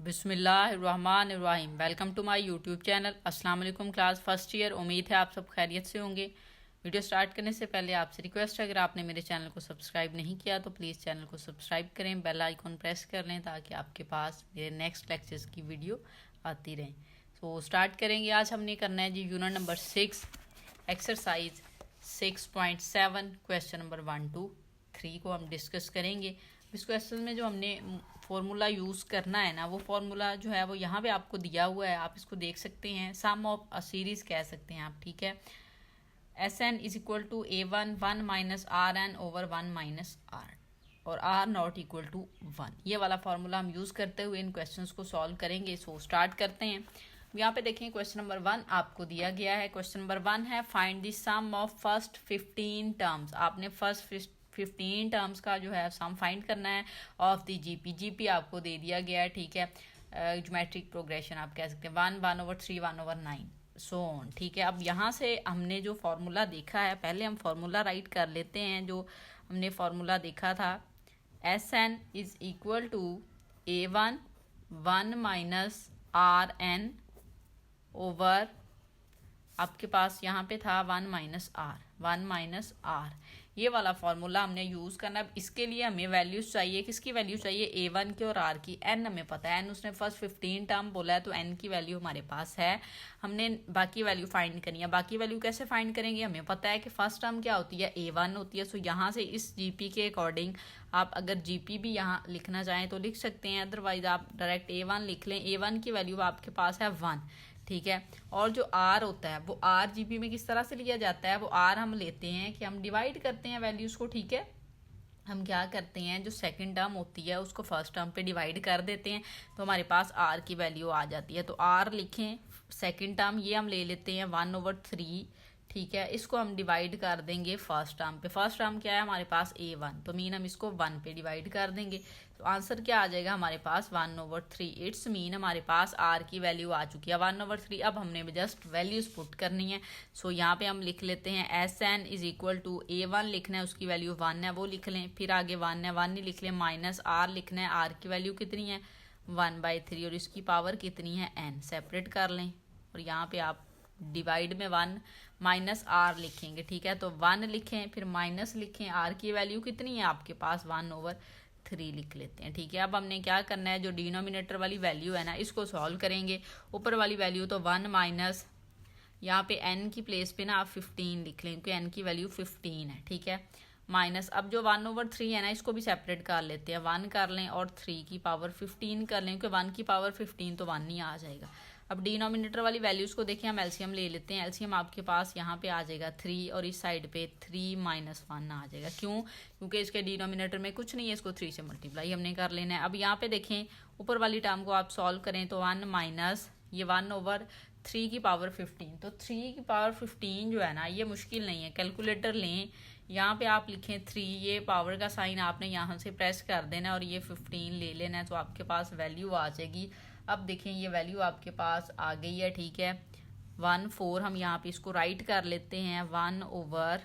बिस्मिल्लाहिर्रहमानिर्रहीम। Welcome to my YouTube channel. अस्सलाम वालेकुम क्लास फर्स्ट ईयर। उम्मीद है आप सब खैरियत से होंगे। वीडियो स्टार्ट करने से पहले आपसे रिक्वेस्ट है, अगर आपने मेरे चैनल को सब्सक्राइब नहीं किया तो प्लीज़ चैनल को सब्सक्राइब करें, बेल आइकॉन प्रेस कर लें ताकि आपके पास मेरे नेक्स्ट लेक्चर्स की वीडियो आती रहें। तो स्टार्ट करेंगे। आज हमने करना है जी unit number 6 exercise 6.7 question number 1 to 3 को हम डिस्कस करेंगे। इस क्वेश्चन में जो हमने फॉर्मूला यूज़ करना है ना, वो फॉर्मूला जो है वो यहाँ पे आपको दिया हुआ है, आप इसको देख सकते हैं। सम ऑफ अ सीरीज कह सकते हैं आप, ठीक है। S n is equal to A1 1 minus r n over 1 minus r और आर नॉट इक्वल टू 1। ये वाला फार्मूला हम यूज़ करते हुए इन क्वेश्चंस को सॉल्व करेंगे। सो स्टार्ट करते हैं। यहाँ पे देखें क्वेश्चन नंबर 1 आपको दिया गया है। क्वेश्चन नंबर 1 है find the sum of first 15 terms. आपने फर्स्ट 15 टर्म्स का जो है सम फाइंड करना है ऑफ द जीपी आपको दे दिया गया है, ठीक है। ज्योमेट्रिक प्रोग्रेशन आप कह सकते हैं 1/3 1/9 सो ऑन, ठीक है। अब यहाँ से हमने जो फार्मूला देखा है, पहले हम फार्मूला राइट कर लेते हैं। जो हमने फार्मूला देखा था, s n is equal to A1 1 minus r n over, आपके पास यहाँ पे था 1 माइनस आर। ये वाला फॉर्मूला हमने यूज़ करना। अब इसके लिए हमें वैल्यूज चाहिए। किसकी वैल्यू चाहिए? A1 की और R की। N हमें पता है, N उसने फर्स्ट 15 टर्म बोला है तो N की वैल्यू हमारे पास है। हमने बाकी वैल्यू फाइंड करनी है। बाकी वैल्यू कैसे फाइंड करेंगे? हमें पता है कि फर्स्ट टर्म क्या होती है? A1 होती है। सो यहाँ से इस GP के अकॉर्डिंग आप अगर GP भी यहाँ लिखना चाहें तो लिख सकते हैं, अदरवाइज आप डायरेक्ट A1 लिख लें। A1 की वैल्यू आपके पास है 1, ठीक है। और जो आर होता है वो आर जीपी में किस तरह से लिया जाता है? वो आर हम लेते हैं कि हम डिवाइड करते हैं वैल्यूज को, ठीक है। हम क्या करते हैं, जो सेकंड टर्म होती है उसको फर्स्ट टर्म पे डिवाइड कर देते हैं तो हमारे पास आर की वैल्यू आ जाती है। तो आर लिखें, सेकंड टर्म ये हम ले लेते हैं 1/3, ठीक है। इसको हम डिवाइड कर देंगे फर्स्ट टर्म पे। फर्स्ट टर्म क्या है हमारे पास? A1, तो मीन हम इसको 1 पे डिवाइड कर देंगे तो आंसर क्या आ जाएगा हमारे पास? 1/3। इट्स मीन हमारे पास R की वैल्यू आ चुकी है 1/3। अब हमने जस्ट वैल्यूज पुट करनी है। सो यहाँ पे हम लिख लेते हैं s n is equal to A1 लिखना है, उसकी वैल्यू 1 है, वो लिख लें। फिर आगे 1 है, 1 ही लिख लें। माइनस R लिखना है, R की वैल्यू कितनी है? 1/3 और इसकी पावर कितनी है? n। सेपरेट कर लें और यहाँ पे आप डिवाइड में 1 माइनस आर लिखेंगे, ठीक है। तो 1 लिखें, फिर माइनस लिखें, आर की वैल्यू कितनी है आपके पास? 1/3 लिख लेते हैं, ठीक है। अब हमने क्या करना है, जो डिनोमिनेटर वाली वैल्यू है ना, इसको सॉल्व करेंगे। ऊपर वाली वैल्यू तो 1 माइनस, यहाँ पे n की प्लेस पे ना आप 15 लिख लें क्योंकि n की वैल्यू 15 है, ठीक है। माइनस, अब जो 1/3 है ना, इसको भी सेपरेट कर लेते हैं। 1 कर लें और 3 की पावर 15 कर लें क्योंकि 1 की पावर 15 तो 1 ही आ जाएगा। अब डिनोमिनेटर वाली वैल्यूज को देखिए, हम एलसीएम ले लेते हैं। एलसीएम आपके पास यहाँ पे आ जाएगा 3 और इस साइड पे 3 - 1 आ जाएगा। क्यों? क्योंकि इसके डिनोमिनेटर में कुछ नहीं है, इसको 3 से मल्टीप्लाई हमने कर लेना है। अब यहाँ पे देखें, ऊपर वाली टर्म को आप सॉल्व करें तो 1 माइनस ये 1/3 की पावर 15, तो 3 की पावर 15 जो है ना, ये मुश्किल नहीं है। कैलकुलेटर लें, यहाँ पे आप लिखें 3, ये पावर का साइन आपने यहाँ से प्रेस कर देना और ये 15 ले लेना है तो आपके पास वैल्यू आ जाएगी। अब देखें ये वैल्यू आपके पास आ गई है, ठीक है। 1/4 हम यहाँ पे इसको राइट कर लेते हैं 1 ओवर,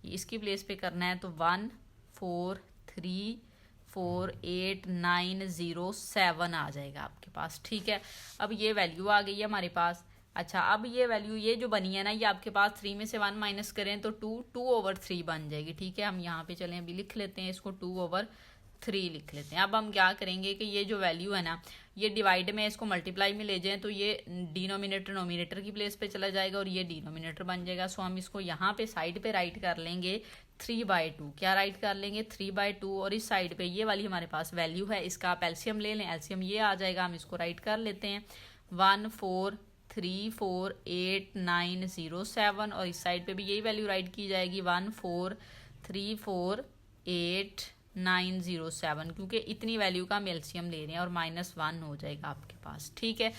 इसकी प्लेस पे करना है तो 1434890 आ जाएगा आपके पास, ठीक है। अब ये वैल्यू आ गई है हमारे पास। अच्छा, अब ये वैल्यू ये जो बनी है ना, ये आपके पास 3 में से 1 माइनस करें तो 2/3 बन जाएगी, ठीक है। हम यहाँ पे चलें, अभी लिख लेते हैं इसको 2/3 लिख लेते हैं। अब हम क्या करेंगे कि ये जो वैल्यू है ना, ये डिवाइड में इसको मल्टीप्लाई में ले जाएं तो ये डिनोमिनेटर नोमिनेटर की प्लेस पे चला जाएगा और ये डिनोमिनेटर बन जाएगा। सो हम इसको यहाँ पे साइड पे राइट कर लेंगे 3/2। क्या राइट कर लेंगे? 3/2 और इस साइड पे ये वाली हमारे पास वैल्यू है, इसका आप एलसीएम ले लें। एलसीएम ये आ जाएगा, हम इसको राइट कर लेते हैं 1434890 और इस साइड पे भी यही वैल्यू राइट की जाएगी 1434890 क्योंकि इतनी वैल्यू का हम एलसीएम ले रहे हैं और -1 हो जाएगा आपके पास, ठीक है।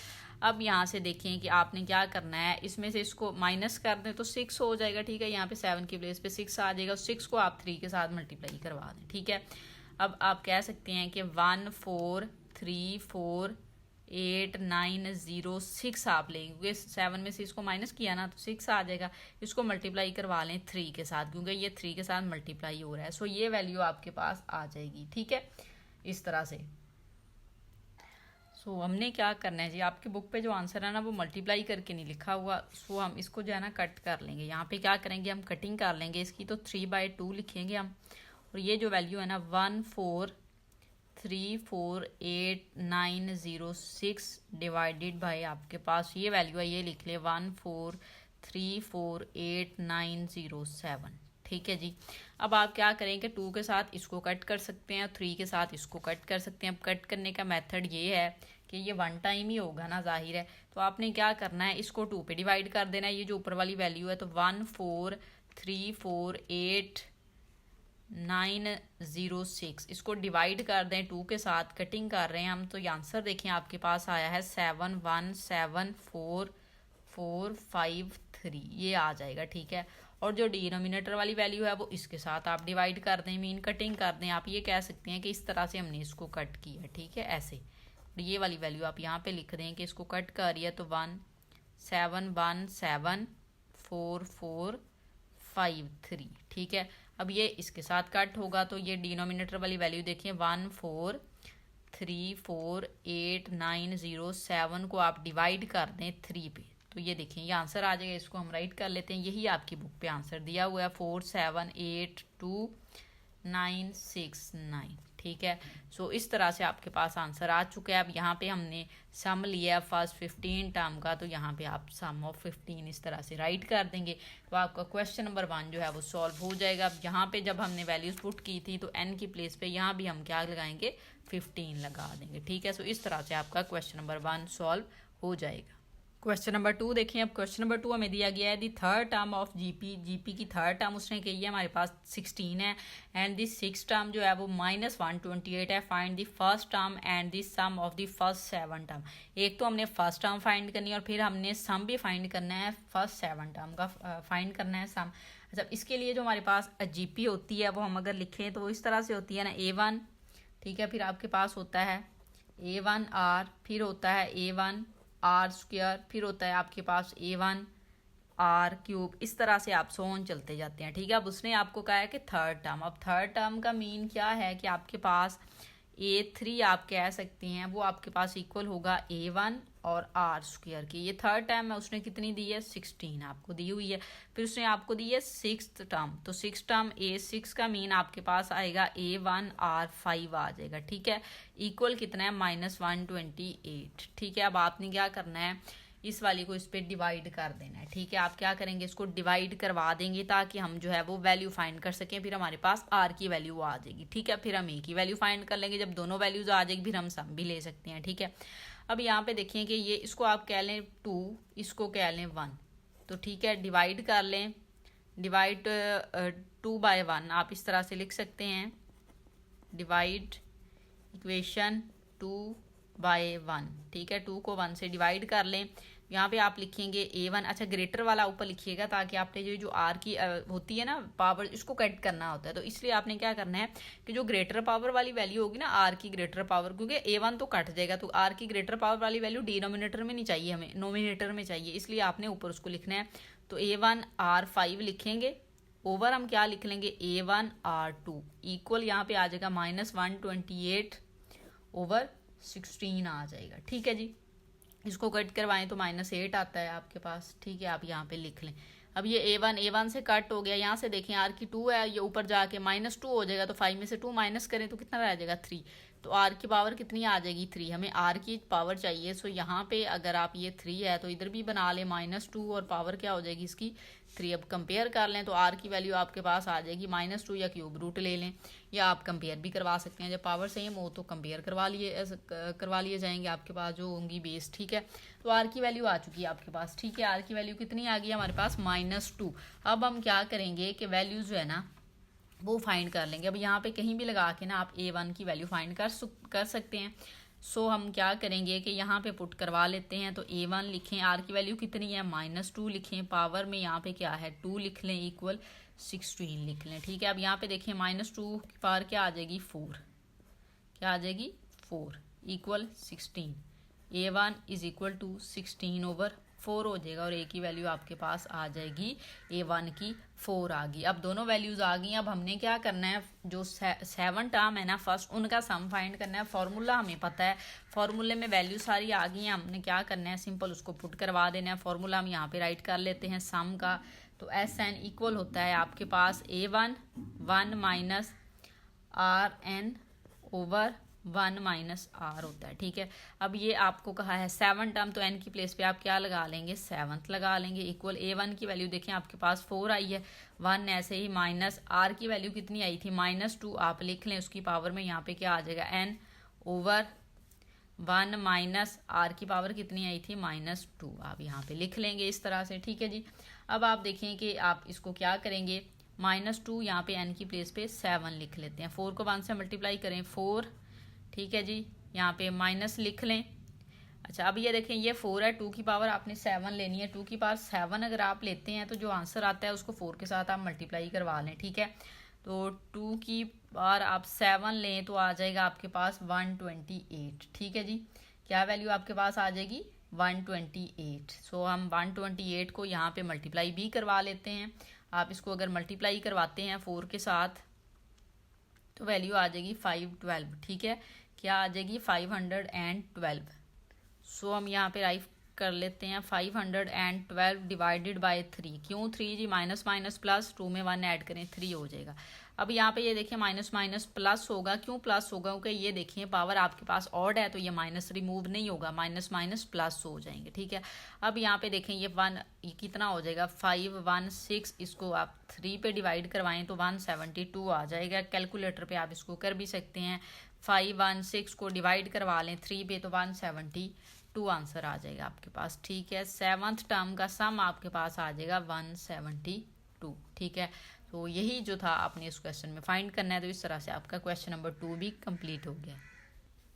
अब यहाँ से देखें कि आपने क्या करना है, इसमें से इसको माइनस कर दें तो 6 हो जाएगा, ठीक है। यहाँ पे 7 की प्लेस पे 6 आ जाएगा। 6 को आप 3 के साथ मल्टीप्लाई करवा दें, ठीक है। अब आप कह सकते हैं कि 1434890 आप लेंगे क्योंकि 7 में से इसको माइनस किया ना तो 6 आ जाएगा। इसको मल्टीप्लाई करवा लें 3 के साथ क्योंकि ये 3 के साथ मल्टीप्लाई हो रहा है। सो ये वैल्यू आपके पास आ जाएगी, ठीक है, इस तरह से। सो हमने क्या करना है जी, आपकी बुक पे जो आंसर है ना वो मल्टीप्लाई करके नहीं लिखा हुआ। सो हम इसको जो है ना कट कर लेंगे। यहाँ पे क्या करेंगे, हम कटिंग कर लेंगे इसकी, तो 3/2 लिखेंगे हम। और ये जो वैल्यू है ना 1434896 डिवाइडेड बाय आपके पास ये वैल्यू है, ये लिख ले 1434897। ठीक है जी। अब आप क्या करेंगे, 2 के साथ इसको कट कर सकते हैं, 3 के साथ इसको कट कर सकते हैं। अब कट करने का मेथड ये है कि ये 1 टाइम ही होगा ना, जाहिर है। तो आपने क्या करना है, इसको 2 पे डिवाइड कर देना है। ये जो ऊपर वाली वैल्यू है तो 1434896 इसको डिवाइड कर दें 2 के साथ, कटिंग कर रहे हैं हम। तो ये आंसर देखें आपके पास आया है 717453, ये आ जाएगा। ठीक है। और जो डिनोमिनेटर वाली वैल्यू है वो इसके साथ आप डिवाइड कर दें, मीन कटिंग कर दें। आप ये कह सकते हैं कि इस तरह से हमने इसको कट किया। ठीक है, ऐसे। और ये वाली वैल्यू आप यहाँ पे लिख दें कि इसको कट कर रही है, तो 1717453। ठीक है। अब ये इसके साथ कट होगा, तो ये डिनोमिनेटर वाली वैल्यू देखिए 1434897 को आप डिवाइड कर दें 3 पे, तो ये देखें ये आंसर आ जाएगा। इसको हम राइट कर लेते हैं। यही आपकी बुक पे आंसर दिया हुआ है 4782969। ठीक है। सो इस तरह से आपके पास आंसर आ चुका है। अब यहाँ पे हमने सम लिया फर्स्ट 15 टर्म का, तो यहाँ पे आप सम ऑफ 15 इस तरह से राइट कर देंगे, तो आपका क्वेश्चन नंबर 1 जो है वो सॉल्व हो जाएगा। अब यहाँ पे जब हमने वैल्यूज पुट की थी तो n की प्लेस पे यहाँ भी हम क्या लगाएंगे, 15 लगा देंगे। ठीक है। सो इस तरह से आपका क्वेश्चन नंबर 1 सॉल्व हो जाएगा। क्वेश्चन नंबर 2 देखिए। अब क्वेश्चन नंबर 2 हमें दिया गया है दी थर्ड टर्म ऑफ जीपी की थर्ड टर्म उसने कही है हमारे पास 16 है, एंड दी सिक्स टर्म जो है वो -128 है। Find the first term and the sum of the first 7 term. एक तो हमने फर्स्ट टर्म फाइंड करनी है और फिर हमने सम भी फाइंड करना है, फर्स्ट 7 टर्म का फाइंड करना है सम। अच्छा, इसके लिए जो हमारे पास जीपी होती है वो हम अगर लिखें तो वो इस तरह से होती है ना, A1। ठीक है। फिर आपके पास होता है A1R, फिर होता है A1R², फिर होता है आपके पास A1R³। इस तरह से आप सोन चलते जाते हैं। ठीक है। अब उसने आपको कहा है कि थर्ड टर्म, अब थर्ड टर्म का मीन क्या है कि आपके पास A3 आप कह सकते हैं, वो आपके पास इक्वल होगा A1 और R² की। ये थर्ड टर्म है, उसने कितनी दी है, 16 आपको दी हुई है। फिर उसने आपको दी है सिक्स्थ टर्म, तो सिक्स टर्म A6 का मीन आपके पास आएगा A1R5 आ जाएगा। ठीक है। इक्वल कितना है, -128। ठीक है। अब आपने क्या करना है, इस वाली को इस पे डिवाइड कर देना है। ठीक है। आप क्या करेंगे, इसको डिवाइड करवा देंगे ताकि हम जो है वो वैल्यू फाइंड कर सकें। फिर हमारे पास आर की वैल्यू आ जाएगी। ठीक है। फिर हम ए की वैल्यू फाइंड कर लेंगे। जब दोनों वैल्यूज आ जाएगी फिर हम सम भी ले सकते हैं। ठीक है। अब यहाँ पे देखिए कि ये इसको आप कह लें 2, इसको कह लें 1, तो ठीक है डिवाइड कर लें। डिवाइड 2/1 आप इस तरह से लिख सकते हैं, डिवाइड इक्वेशन 2/1। ठीक है। 2 को 1 से डिवाइड कर लें। यहाँ पे आप लिखेंगे A1। अच्छा, ग्रेटर वाला ऊपर लिखिएगा ताकि आपने जो R की होती है ना पावर, इसको कट करना होता है। तो इसलिए आपने क्या करना है कि जो ग्रेटर पावर वाली वैल्यू होगी ना, R की ग्रेटर पावर, क्योंकि A1 तो कट जाएगा, तो R की ग्रेटर पावर वाली वैल्यू डिनोमिनेटर में नहीं चाहिए, हमें नोमिनेटर में चाहिए, इसलिए आपने ऊपर उसको लिखना है। तो A1R5 लिखेंगे, ओवर हम क्या लिख लेंगे, A1R2 इक्वल यहाँ पे आ जाएगा -128/16 आ जाएगा। ठीक है जी। इसको कट करवाएं तो -8 आता है आपके पास। ठीक है। आप यहाँ पे लिख लें। अब ये A1 से कट हो गया। यहाँ से देखें R की 2 है, ये ऊपर जाके -2 हो जाएगा, तो 5 में से 2 माइनस करें तो कितना रह जाएगा, 3। तो R की पावर कितनी आ जाएगी, 3। हमें R की पावर चाहिए। सो यहाँ पे अगर आप ये 3 है तो इधर भी बना लें -2 और पावर क्या हो जाएगी इसकी, 3। अब कंपेयर कर लें तो R की वैल्यू आपके पास आ जाएगी -2 या क्यूब रूट ले लें, या आप कंपेयर भी करवा सकते हैं। जब पावर सेम हो तो कंपेयर करवा लिए जाएंगे आपके पास जो होंगी बेस। ठीक है। तो R की वैल्यू आ चुकी है आपके पास। ठीक है। R की वैल्यू कितनी आ गई हमारे पास, -2। अब हम क्या करेंगे कि वैल्यू जो है ना वो फाइंड कर लेंगे। अब यहाँ पे कहीं भी लगा के ना आप A1 की वैल्यू फाइंड कर सकते हैं। सो हम क्या करेंगे कि यहाँ पे पुट करवा लेते हैं। तो A1 लिखें, R की वैल्यू कितनी है, -2 लिखें, पावर में यहाँ पे क्या है 2 लिख लें, इक्वल 16 लिख लें। ठीक है। अब यहाँ पे देखिए -2 की पावर क्या आ जाएगी, 4, क्या आ जाएगी, 4 equal 16। A1 is equal to 16/4। 4 हो जाएगा और ए की वैल्यू आपके पास आ जाएगी A1 की 4 आ गई। अब दोनों वैल्यूज़ आ गई। अब हमने क्या करना है, जो 7 टर्म है ना फर्स्ट, उनका सम फाइंड करना है। फार्मूला हमें पता है, फार्मूले में वैल्यू सारी आ गई हैं। हमने क्या करना है, सिंपल उसको पुट करवा देना है। फार्मूला हम यहाँ पे राइट कर लेते हैं सम का। तो SN इक्वल होता है आपके पास A1 1 minus RN over 1 minus R होता है। ठीक है, अब ये आपको कहा है 7 टर्म, तो n की प्लेस पे आप क्या लगा लेंगे, 7th लगा लेंगे। इक्वल A1 की वैल्यू देखें आपके पास 4 आई है, 1 ऐसे ही माइनस R की वैल्यू कितनी आई थी, -2 आप लिख लें, उसकी पावर में यहाँ पे क्या आ जाएगा n ओवर 1 माइनस R की पावर कितनी आई थी, -2 आप यहाँ पे लिख लेंगे इस तरह से। ठीक है जी, अब आप देखें कि आप इसको क्या करेंगे, -2 यहाँ पे n की प्लेस पे 7 लिख लेते हैं। 4 को 1 से मल्टीप्लाई करें 4, ठीक है जी, यहाँ पे माइनस लिख लें। अच्छा, अब ये देखें ये 4 है, 2 की पावर आपने 7 लेनी है। 2 की पावर 7 अगर आप लेते हैं तो जो आंसर आता है उसको 4 के साथ आप मल्टीप्लाई करवा लें। ठीक है, तो 2 की पावर आप 7 लें तो आ जाएगा आपके पास 128। ठीक है जी, क्या वैल्यू आपके पास आ जाएगी, 128। सो हम 128 को यहाँ पे मल्टीप्लाई भी करवा लेते हैं। आप इसको अगर मल्टीप्लाई करवाते हैं 4 के साथ तो वैल्यू आ जाएगी 512। ठीक है, क्या आ जाएगी, 512। सो हम यहाँ पे राइट कर लेते हैं 512 डिवाइडेड बाय 3। क्यों 3 जी, माइनस माइनस प्लस, 2 में 1 ऐड करें 3 हो जाएगा। अब यहाँ पे ये देखिए माइनस माइनस प्लस होगा। क्यों प्लस होगा, क्योंकि ये देखिए पावर आपके पास ऑड है तो ये माइनस रिमूव नहीं होगा, माइनस माइनस प्लस हो जाएंगे। ठीक है, अब यहाँ पे देखें ये 1 ये कितना हो जाएगा, 516, इसको आप 3 पे डिवाइड करवाएं तो 172 आ जाएगा। कैलकुलेटर पे आप इसको कर भी सकते हैं, 516 को डिवाइड करवा लें 3 पे तो 172 आंसर आ जाएगा आपके पास। ठीक है, 7th टर्म का सम आपके पास आ जाएगा 172। ठीक है, तो यही जो था आपने इस क्वेश्चन में फाइंड करना है। तो इस तरह से आपका क्वेश्चन नंबर 2 भी कंप्लीट हो गया।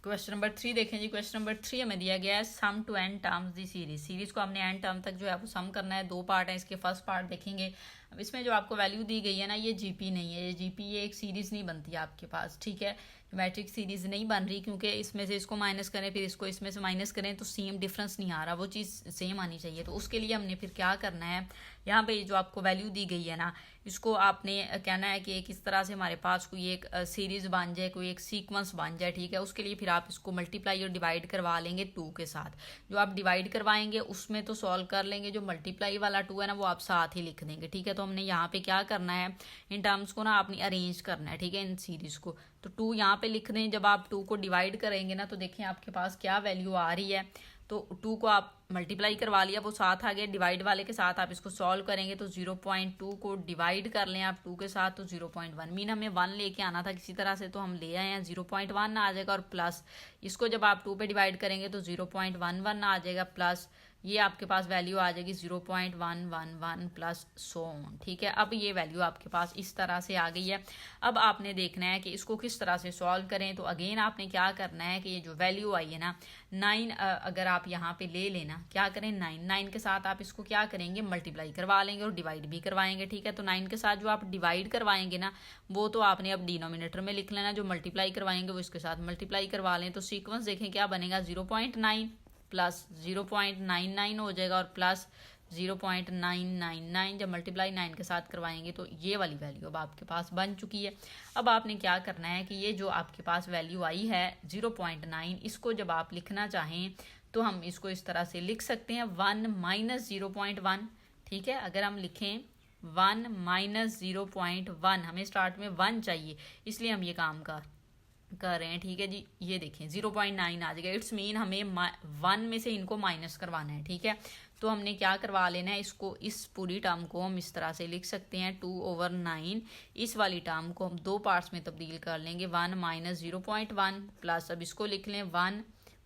क्वेश्चन नंबर 3 देखें जी। क्वेश्चन नंबर 3 हमें दिया गया है sum to n terms the series. Series को हमने n टर्म तक जो है वो सम करना है। 2 पार्ट है इसके, फर्स्ट पार्ट देखेंगे। अब इसमें जो आपको वैल्यू दी गई है ना, ये जीपी नहीं है, ये जीपी ये एक सीरीज नहीं बनती आपके पास। ठीक है, मैट्रिक सीरीज नहीं बन रही, क्योंकि इसमें से इसको माइनस करें फिर इसको इसमें से माइनस करें तो सेम डिफरेंस नहीं आ रहा, वो चीज़ सेम आनी चाहिए। तो उसके लिए हमने फिर क्या करना है, यहाँ पे जो आपको वैल्यू दी गई है ना, इसको आपने कहना है कि किस तरह से हमारे पास कोई एक सीरीज बन जाए, कोई एक सीक्वेंस बन जाए। ठीक है, उसके लिए फिर आप इसको मल्टीप्लाई और डिवाइड करवा लेंगे 2 के साथ। जो आप डिवाइड करवाएंगे उसमें तो सॉल्व कर लेंगे, जो मल्टीप्लाई वाला 2 है ना वो आप साथ ही लिख देंगे। ठीक है, तो हमने यहाँ पे क्या करना है, इन टर्म्स को ना आपने अरेंज करना है। ठीक है, इन सीरीज को तो 2 यहाँ पे लिख दें। जब आप 2 को डिवाइड करेंगे ना तो देखें आपके पास क्या वैल्यू आ रही है। तो 2 को आप मल्टीप्लाई करवा लिया, वो साथ आ गया, डिवाइड वाले के साथ आप इसको सॉल्व करेंगे तो 0.2 को डिवाइड कर लें आप 2 के साथ तो 0.1, मीन हमें 1 लेके आना था किसी तरह से, तो हम ले आए हैं 0.1 आ जाएगा। और प्लस इसको जब आप 2 पे डिवाइड करेंगे तो 0.11 आ जाएगा, प्लस ये आपके पास वैल्यू आ जाएगी 0.111 प्लस सो ऑन। ठीक है, अब ये वैल्यू आपके पास इस तरह से आ गई है। अब आपने देखना है कि इसको किस तरह से सॉल्व करें। तो अगेन आपने क्या करना है कि ये जो वैल्यू आई है ना 9, अगर आप यहाँ पे ले लेना, क्या करें 9 के साथ आप इसको क्या करेंगे, मल्टीप्लाई करवा लेंगे और डिवाइड भी करवाएंगे। ठीक है, तो 9 के साथ जो आप डिवाइड करवाएंगे ना वो तो आपने अब डिनोमिनेटर में लिख लेना, जो मल्टीप्लाई करवाएंगे वो इसके साथ मल्टीप्लाई करवा लें। तो सीक्वेंस देखें क्या बनेगा, 0.9 प्लस 0.99 हो जाएगा और प्लस 0.999। जब मल्टीप्लाई 9 के साथ करवाएंगे तो ये वाली वैल्यू अब आपके पास बन चुकी है। अब आपने क्या करना है कि ये जो आपके पास वैल्यू आई है 0.9, इसको जब आप लिखना चाहें तो हम इसको इस तरह से लिख सकते हैं 1 माइनस 0.1। ठीक है, अगर हम लिखें 1 माइनस 0.1, हमें स्टार्ट में 1 चाहिए इसलिए हम ये काम कर रहे हैं। ठीक है जी, ये देखें 0.9 आ जाएगा, इट्स मीन हमें 1 में से इनको माइनस करवाना है। ठीक है, तो हमने क्या करवा लेना है, इसको इस पूरी टर्म को हम इस तरह से लिख सकते हैं 2/9। इस वाली टर्म को हम 2 पार्ट्स में तब्दील कर लेंगे, 1 माइनस 0.1 प्लस, अब इसको लिख लें 1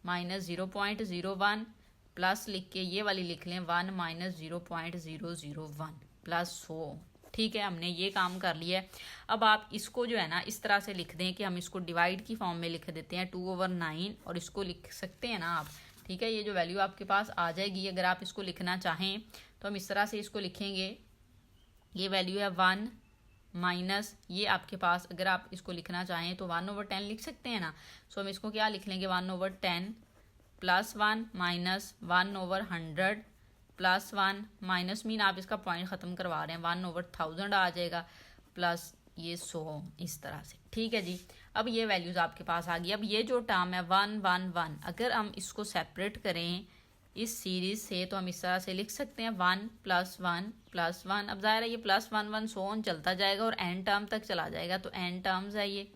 माइनस 0.01 प्लस लिख के ये वाली लिख लें 1 माइनस 0.001 प्लस 100। ठीक है, हमने ये काम कर लिया है। अब आप इसको जो है ना इस तरह से लिख दें कि हम इसको डिवाइड की फॉर्म में लिख देते हैं 2/9 और इसको लिख सकते हैं ना आप। ठीक है, ये जो वैल्यू आपके पास आ जाएगी, अगर आप इसको लिखना चाहें तो हम इस तरह से इसको लिखेंगे, ये वैल्यू है 1 माइनस, ये आपके पास अगर आप इसको लिखना चाहें तो 1/10 लिख सकते हैं ना। सो हम इसको क्या लिख लेंगे 1/10 प्लस 1 माइनस 1/100 +1 माइनस मीन आप इसका पॉइंट ख़त्म करवा रहे हैं 1/1000 आ जाएगा प्लस ये 100 इस तरह से। ठीक है जी, अब ये वैल्यूज़ आपके पास आ गई। अब ये जो टर्म है 1 1 1 अगर हम इसको सेपरेट करें इस सीरीज से तो हम इस तरह से लिख सकते हैं 1 + 1 + 1। अब ज़ाहिर है ये +1 1 सो ऑन चलता जाएगा और एन टर्म तक चला जाएगा, तो एन टर्म्स है ये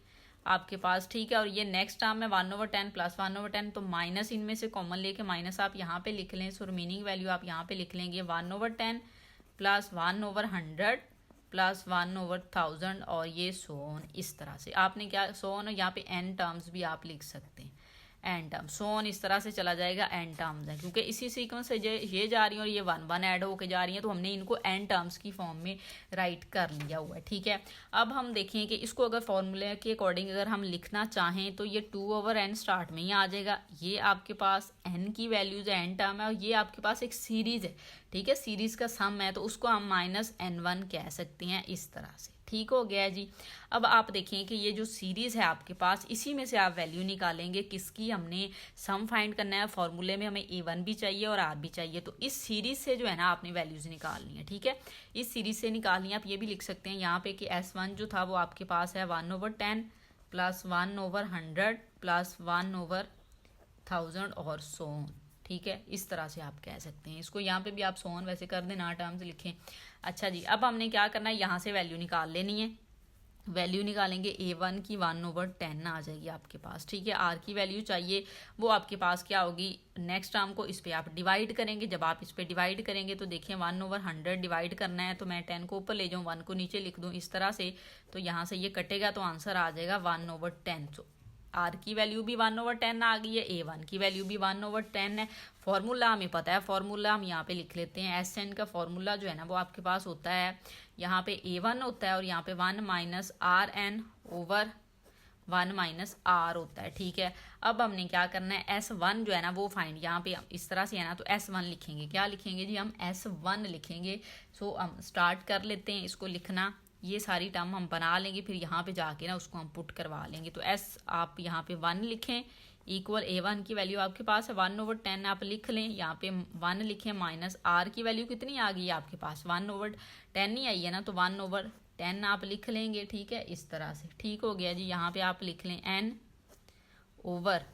आपके पास। ठीक है, और ये नेक्स्ट टर्म है 1/10 + 1/10, तो माइनस इनमें से कॉमन लेके माइनस आप यहाँ पे लिख लें, सो रिमेनिंग वैल्यू आप यहाँ पे लिख लेंगे 1/10 + 1/100 + 1/1000 और ये सो ऑन इस तरह से। आपने क्या सो ऑन, यहाँ पे एन टर्म्स भी आप लिख सकते हैं, एन टर्म सो ऑन इस तरह से चला जाएगा। एन टर्म्स है क्योंकि इसी सीक्वेंस से ये जा रही है और ये 1 1 ऐड होके जा रही है, तो हमने इनको एन टर्म्स की फॉर्म में राइट कर लिया हुआ है। ठीक है, अब हम देखें कि इसको अगर फॉर्मूले के अकॉर्डिंग अगर हम लिखना चाहें तो ये 2/n स्टार्ट में ही आ जाएगा। ये आपके पास n की वैल्यूज है, एन टर्म है, और ये आपके पास एक सीरीज है। ठीक है, सीरीज का सम है, तो उसको हम -n1 कह सकते हैं इस तरह से। ठीक हो गया जी। अब आप देखें कि ये जो सीरीज है आपके पास, इसी में से आप वैल्यू निकालेंगे किसकी, हमने सम फाइंड करना है। फॉर्मूले में हमें a1 भी चाहिए और r भी चाहिए, तो इस सीरीज से जो है ना आपने वैल्यूज निकालनी है। ठीक है, इस सीरीज से निकालनी है। आप ये भी लिख सकते हैं यहाँ पे कि S1 जो था वो आपके पास है 1/10 + 1/100 + 1/1000 और सो ऑन। ठीक है, इस तरह से आप कह सकते हैं इसको। यहाँ पे भी आप सो ऑन वैसे कर देना, टर्म्स लिखें। अच्छा जी, अब हमने क्या करना है, यहाँ से वैल्यू निकाल लेनी है। वैल्यू निकालेंगे a1 की 1/10 आ जाएगी आपके पास। ठीक है, r की वैल्यू चाहिए, वो आपके पास क्या होगी, नेक्स्ट टर्म को इस पे आप डिवाइड करेंगे। जब आप इस पे डिवाइड करेंगे तो देखिए 1/100 डिवाइड करना है, तो मैं 10 को ऊपर ले जाऊँ, 1 को नीचे लिख दूँ इस तरह से, तो यहाँ से ये कटेगा तो आंसर आ जाएगा 1/10। तो r की वैल्यू भी 1/10 आ गई है, a1 की वैल्यू भी 1/10 है। फॉर्मूला हमें पता है, फॉर्मूला हम यहाँ पे लिख लेते हैं। SN का फॉर्मूला जो है ना वो आपके पास होता है, यहाँ पे a1 होता है और यहाँ पे 1 - RN/1 - R होता है। ठीक है, अब हमने क्या करना है, S1 जो है ना वो फाइंड, यहाँ पे इस तरह से है ना, तो S1 लिखेंगे। क्या लिखेंगे जी, हम S1 लिखेंगे। सो हम स्टार्ट कर लेते हैं इसको लिखना। ये सारी टर्म हम बना लेंगे, फिर यहाँ पे जाके ना उसको हम पुट करवा लेंगे। तो S आप यहाँ पे 1 लिखें इक्वल a1 की वैल्यू आपके पास है 1/10 आप लिख लें, यहाँ पे 1 लिखें माइनस r की वैल्यू कितनी आ गई है आपके पास 1/10 ही आई है ना, तो 1/10 आप लिख लेंगे। ठीक है, इस तरह से। ठीक हो गया जी, यहाँ पे आप लिख लें n ओवर।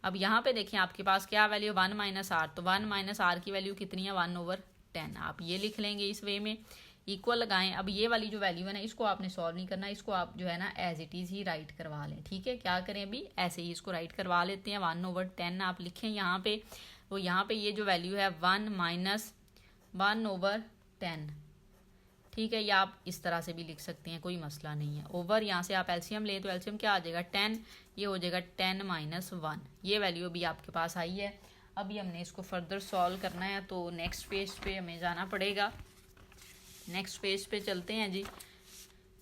अब यहाँ पे देखें आपके पास क्या वैल्यू 1 - r, तो 1 - r की वैल्यू कितनी है 1/10, आप ये लिख लेंगे इस वे में। इक्वल लगाएं। अब ये वाली जो वैल्यू है ना इसको आपने सॉल्व नहीं करना, इसको आप जो है ना एज इट इज़ ही राइट करवा लें। ठीक है, क्या करें अभी ऐसे ही इसको राइट करवा लेते हैं। 1/10 आप लिखें यहाँ पे, तो यहाँ पे ये जो वैल्यू है 1 - 1/10। ठीक है, या आप इस तरह से भी लिख सकते हैं, कोई मसला नहीं है। ओवर यहाँ से आप एलसीएम लें तो एलसीएम क्या आ जाएगा 10, ये हो जाएगा 10 - 1। ये वैल्यू अभी आपके पास आई है। अभी हमने इसको फर्दर सॉल्व करना है, तो नेक्स्ट पेज पे हमें जाना पड़ेगा। नेक्स्ट पेज पे चलते हैं जी।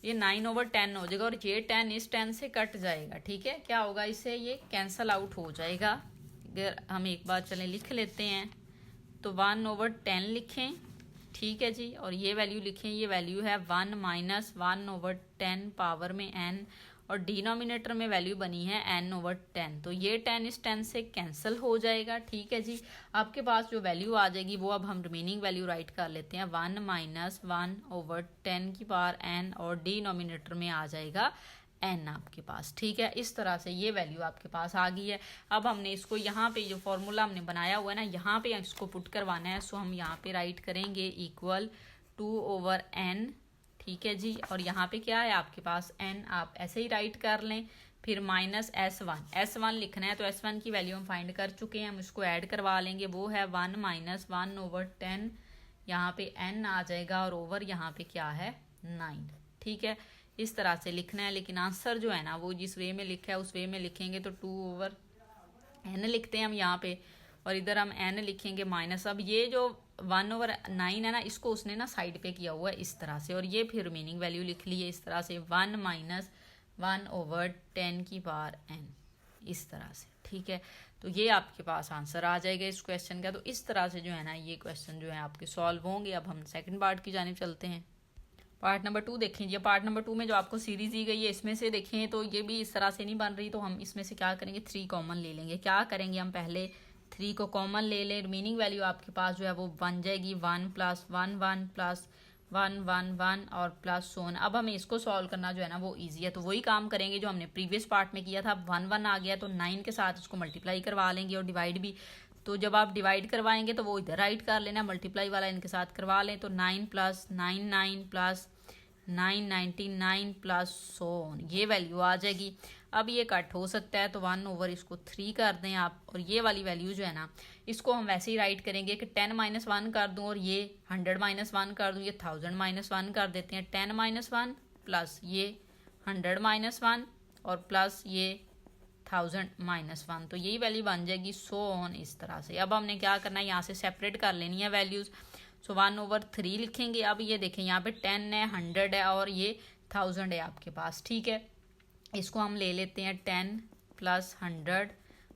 ये 9/10 हो जाएगा और ये 10 इस 10 से कट जाएगा। ठीक है, क्या होगा इससे, ये कैंसल आउट हो जाएगा। अगर हम एक बार चलें लिख लेते हैं, तो 1/10 लिखें। ठीक है जी, और ये वैल्यू लिखें, ये वैल्यू है 1 - 1/10 पावर में n, और डिनोमिनेटर में वैल्यू बनी है n/10, तो ये 10 इस 10 से कैंसिल हो जाएगा। ठीक है जी, आपके पास जो वैल्यू आ जाएगी वो अब हम रिमेनिंग वैल्यू राइट कर लेते हैं 1 - 1/10 की पावर n, और डिनोमिनेटर में आ जाएगा n आपके पास। ठीक है, इस तरह से ये वैल्यू आपके पास आ गई है। अब हमने इसको यहाँ पे जो फॉर्मूला हमने बनाया हुआ है ना, यहाँ पे इसको पुट करवाना है। सो हम यहाँ पे राइट करेंगे इक्वल 2/n। ठीक है जी, और यहाँ पे क्या है आपके पास n, आप ऐसे ही राइट कर लें। फिर माइनस S1 लिखना है, तो S1 की वैल्यू हम फाइंड कर चुके हैं, हम इसको ऐड करवा लेंगे। वो है 1 - 1/10, यहाँ पे n आ जाएगा, और ओवर यहाँ पे क्या है 9। ठीक है, इस तरह से लिखना है, लेकिन आंसर जो है ना वो जिस वे में लिखा है उस वे में लिखेंगे। तो 2/n लिखते हैं हम यहाँ पे, और इधर हम n लिखेंगे माइनस। अब ये जो 1/9 है ना, इसको उसने ना साइड पे किया हुआ है इस तरह से, और ये फिर रिमेनिंग वैल्यू लिख ली है इस तरह से 1 - 1/10 की पावर n, इस तरह से। ठीक है, तो ये आपके पास आंसर आ जाएगा इस क्वेश्चन का। तो इस तरह से जो है ना ये क्वेश्चन जो है आपके सॉल्व होंगे। अब हम सेकंड पार्ट की जानिब चलते हैं। पार्ट नंबर 2 देखें। ये पार्ट नंबर 2 में जो आपको सीरीज दी गई है इसमें से देखें तो ये भी इस तरह से नहीं बन रही, तो हम इसमें से क्या करेंगे 3 कॉमन ले लेंगे। क्या करेंगे हम पहले 3 को कॉमन ले लें, रिमेनिंग वैल्यू आपके पास जो है वो बन जाएगी 1 + 1 1 + 1 1 1 और प्लस सो ऑन। अब हमें इसको सॉल्व करना जो है ना वो ईजी है, तो वही काम करेंगे जो हमने प्रीवियस पार्ट में किया था। अब 1 1 आ गया तो 9 के साथ इसको मल्टीप्लाई करवा लेंगे और डिवाइड भी। तो जब आप डिवाइड करवाएंगे तो वो इधर राइट कर लेना, मल्टीप्लाई वाला इनके साथ करवा लें। तो 9 + 9 9 + 9 99 प्लस सो ऑन, ये वैल्यू आ जाएगी। अब ये कट हो सकता है तो 1 इसको 3 कर दें आप, और ये वाली वैल्यू जो है ना इसको हम वैसे ही राइट करेंगे कि 10 - 1 कर दूं और ये 100 - 1 कर दूं, ये 1000 - 1 कर देते हैं। 10 - 1 प्लस ये 100 - 1 और प्लस ये 1000 - 1, तो यही वैल्यू बन जाएगी सो ऑन इस तरह से। अब हमने क्या करना है, यहाँ से सेपरेट कर लेनी है वैल्यूज़। सो 1/3 लिखेंगे। अब ये देखें यहाँ पे 10 है, 100 है और ये 1000 है आपके पास, ठीक है। इसको हम ले लेते हैं 10 + 100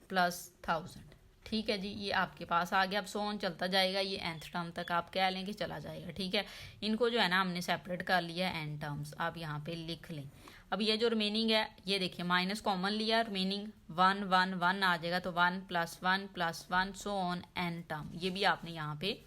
+ 1000, ठीक है जी, ये आपके पास आ गया। अब सो ऑन चलता जाएगा, ये nth टर्म तक आप कह लें कि चला जाएगा, ठीक है। इनको जो है ना हमने सेपरेट कर लिया है n टर्म्स, आप यहाँ पे लिख लें। अब ये जो रिमेनिंग है ये देखिए माइनस कॉमन लिया, रिमेनिंग 1 1 1 आ जाएगा, तो 1 + 1 + 1 सो ऑन n टर्म। ये भी आपने यहाँ पे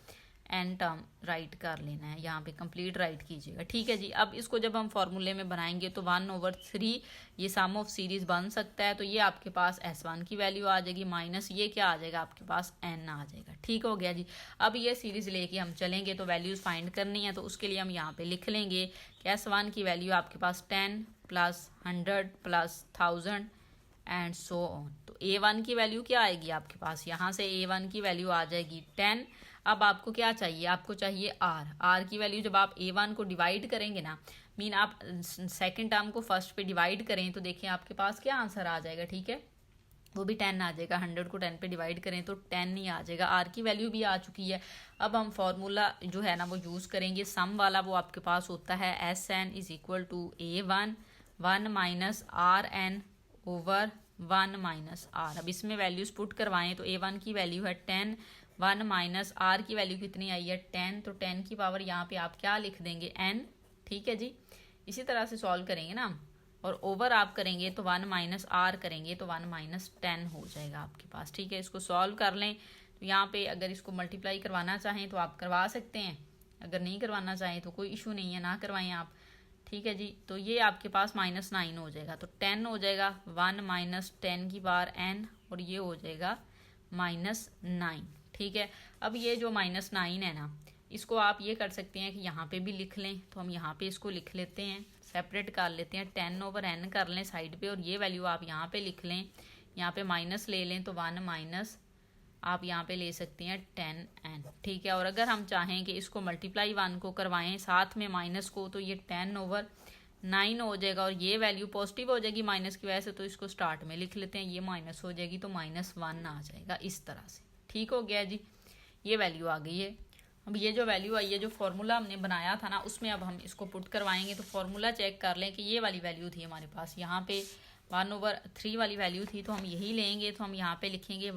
n टर्म राइट कर लेना है, यहाँ पे कंप्लीट राइट कीजिएगा, ठीक है जी। अब इसको जब हम फॉर्मूले में बनाएंगे तो 1/3 ये सम ऑफ सीरीज बन सकता है, तो ये आपके पास S1 की वैल्यू आ जाएगी, माइनस ये क्या आ जाएगा आपके पास n आ जाएगा, ठीक हो गया जी। अब ये सीरीज लेके हम चलेंगे तो वैल्यूज़ फाइंड करनी है, तो उसके लिए हम यहाँ पे लिख लेंगे कि S1 की वैल्यू आपके पास 10 + 100 + 1000 एंड सो ऑन। तो A1 की वैल्यू क्या आएगी आपके पास, यहाँ से A1 की वैल्यू आ जाएगी 10। अब आपको क्या चाहिए, आपको चाहिए R की वैल्यू। जब आप A1 को डिवाइड करेंगे ना, मीन आप सेकंड टर्म को फर्स्ट पे डिवाइड करें, तो देखिए आपके पास क्या आंसर आ जाएगा, ठीक है, वो भी 10 आ जाएगा। 100 को 10 पे डिवाइड करें तो 10 ही आ जाएगा। R की वैल्यू भी आ चुकी है। अब हम फॉर्मूला जो है ना वो यूज़ करेंगे सम वाला, वो आपके पास होता है SN = A1 1 - RN/1 - R। अब इसमें वैल्यूज़ पुट करवाएं तो A1 की वैल्यू है 10, 1 - R की वैल्यू कितनी आई है 10, तो 10 की पावर यहाँ पे आप क्या लिख देंगे n, ठीक है जी। इसी तरह से सॉल्व करेंगे ना, और ओवर आप करेंगे तो 1 - R करेंगे तो 1 - 10 हो जाएगा आपके पास, ठीक है। इसको सॉल्व कर लें तो यहाँ पे अगर इसको मल्टीप्लाई करवाना चाहें तो आप करवा सकते हैं, अगर नहीं करवाना चाहें तो कोई इशू नहीं है, ना करवाएं आप, ठीक है जी। तो ये आपके पास -9 हो जाएगा, तो 10 हो जाएगा 1 - 10 की पावर n, और ये हो जाएगा -9, ठीक है। अब ये जो -9 है ना, इसको आप ये कर सकते हैं कि यहाँ पे भी लिख लें, तो हम यहाँ पे इसको लिख लेते हैं, सेपरेट कर लेते हैं, 10/n कर लें साइड पे, और ये वैल्यू आप यहाँ पे लिख लें, यहाँ पे माइनस ले लें तो 1 आप यहाँ पे ले सकते हैं 10n, ठीक है। और अगर हम चाहें कि इसको मल्टीप्लाई 1 को करवाएं साथ में माइनस को, तो ये 10/9 हो जाएगा, और ये वैल्यू पॉजिटिव हो जाएगी माइनस की वजह से, तो इसको स्टार्ट में लिख लेते हैं, ये माइनस हो जाएगी तो -1 आ जाएगा इस तरह से, ठीक हो गया जी। ये वैल्यू आ गई है। अब ये जो वैल्यू आई है, जो फॉर्मूला हमने बनाया था ना उसमें अब हम इसको पुट करवाएंगे, तो फॉर्मूला चेक कर लें कि ये वाली वैल्यू थी हमारे पास, यहाँ पे 1/3 वाली वैल्यू थी, तो हम यही लेंगे। तो हम यहाँ पे लिखेंगे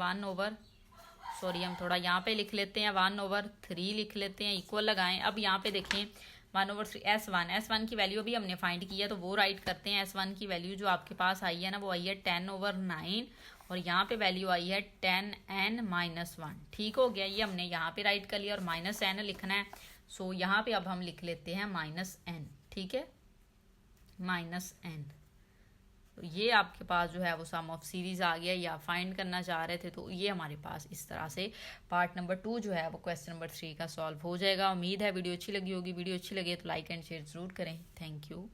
हम थोड़ा यहाँ पे लिख लेते हैं 1/3 लिख लेते हैं, इक्वल लगाएं। अब यहाँ पे देखें 1/3 S1 की वैल्यू भी हमने फाइंड की है, तो वो राइट करते हैं। S1 की वैल्यू जो आपके पास आई है ना, वो आई है 10/9, और यहाँ पे वैल्यू आई है 10n - 1, ठीक हो गया। ये हमने यहाँ पे राइट कर लिया, और -n लिखना है, सो यहाँ पे अब हम लिख लेते हैं -n, ठीक है, -n। तो ये आपके पास जो है वो सम ऑफ सीरीज आ गया, या फाइंड करना चाह रहे थे तो ये हमारे पास इस तरह से पार्ट नंबर 2 जो है वो क्वेश्चन नंबर 3 का सॉल्व हो जाएगा। उम्मीद है वीडियो अच्छी लगी होगी। वीडियो अच्छी लगे तो लाइक एंड शेयर ज़रूर करें। Thank you.